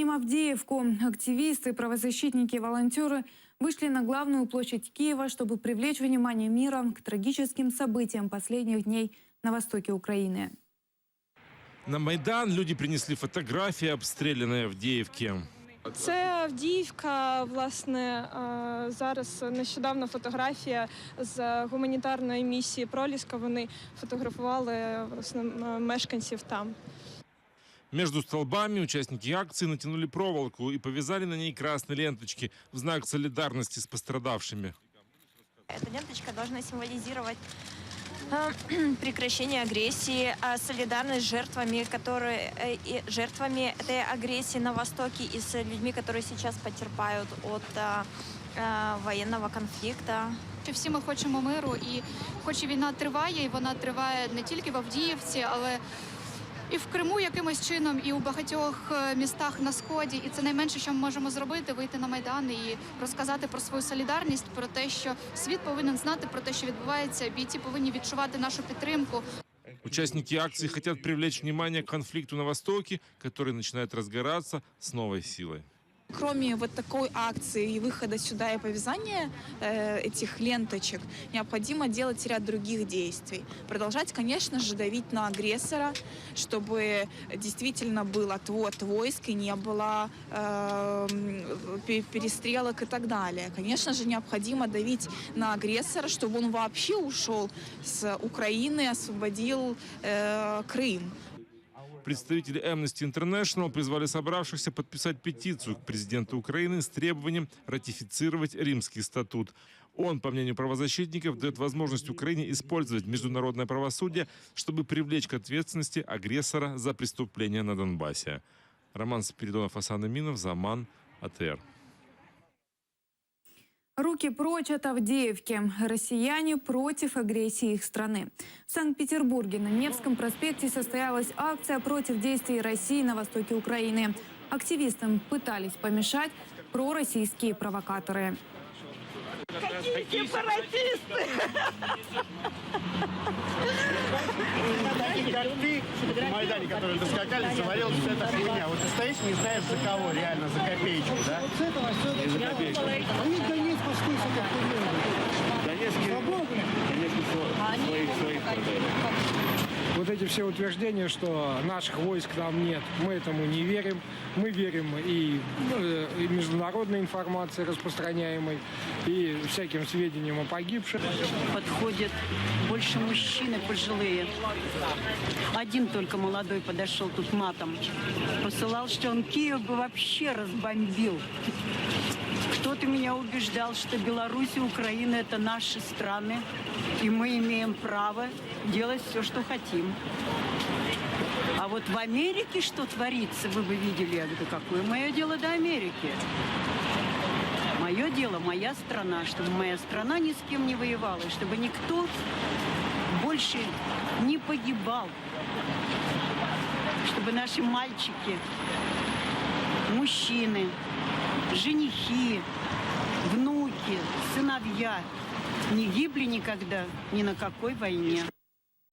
Вспомним Авдеевку. Активисты, правозащитники и волонтеры вышли на главную площадь Киева, чтобы привлечь внимание мира к трагическим событиям последних дней на востоке Украины. На Майдан люди принесли фотографии обстрелянной Авдіївки. Це Авдіївка, власне, зараз нещодавно фотографія з гуманітарної місії «Проліска». Вони фотографували, власне, мешканців там. Между столбами участники акции натянули проволоку и повязали на ней красные ленточки в знак солидарности с пострадавшими. Эта ленточка должна символизировать прекращение агрессии, солидарность с жертвами этой агрессии на Востоке и с людьми, которые сейчас потерпают от воєнного конфлікту. Всі ми хочемо миру, і хоч і війна триває, і вона триває не тільки в Авдіївці, але і в Криму якимось чином, і у багатьох містах на Сході. І це найменше, що ми можемо зробити – вийти на Майдан і розказати про свою солідарність, про те, що світ повинен знати про те, що відбувається, бійці повинні відчувати нашу підтримку. Участники акции хотят привлечь внимание к конфликту на Востоке, который начинает разгораться с новой силой. Кроме вот такой акции и выхода сюда и повязания этих ленточек, необходимо делать ряд других действий. Продолжать, конечно же, давить на агрессора, чтобы действительно был отвод войск и не было перестрелок и так далее. Конечно же, необходимо давить на агрессора, чтобы он вообще ушел с Украины, освободил Крым. Представители Amnesty International призвали собравшихся подписать петицию к президенту Украины с требованием ратифицировать Римский статут. Он, по мнению правозащитников, дает возможность Украине использовать международное правосудие, чтобы привлечь к ответственности агрессора за преступления на Донбассе. Роман Спиридонов, Асан Аминов, Заман, АТР. Руки прочь от Авдеевки. Россияне против агрессии их страны. В Санкт-Петербурге на Невском проспекте состоялась акция против действий России на востоке Украины. Активистам пытались помешать пророссийские провокаторы. Какие сепаратисты! Такие, как ты, в Майдане, которые доскакали, завалилась вся эта хуйня. Вот ты стоишь, не знаешь за кого, реально, за копеечку, да? Вот с этого все. За копеечку. Они Донецк послушали, как Вот эти все утверждения, что наших войск там нет, мы этому не верим. Мы верим и международной информации распространяемой, и всяким сведениям о погибших. Подходят больше мужчины пожилые. Один только молодой подошел тут матом. Посылал, что он Киев бы вообще разбомбил. Кто-то меня убеждал, что Беларусь и Украина – это наши страны, и мы имеем право делать все, что хотим. А вот в Америке что творится, вы бы видели. Я говорю, какое мое дело до Америки? Мое дело, моя страна, чтобы моя страна ни с кем не воевала, и чтобы никто больше не погибал. Чтобы наши мальчики, мужчины, женихи, внуки, сыновья не гибли никогда ни на какой войне.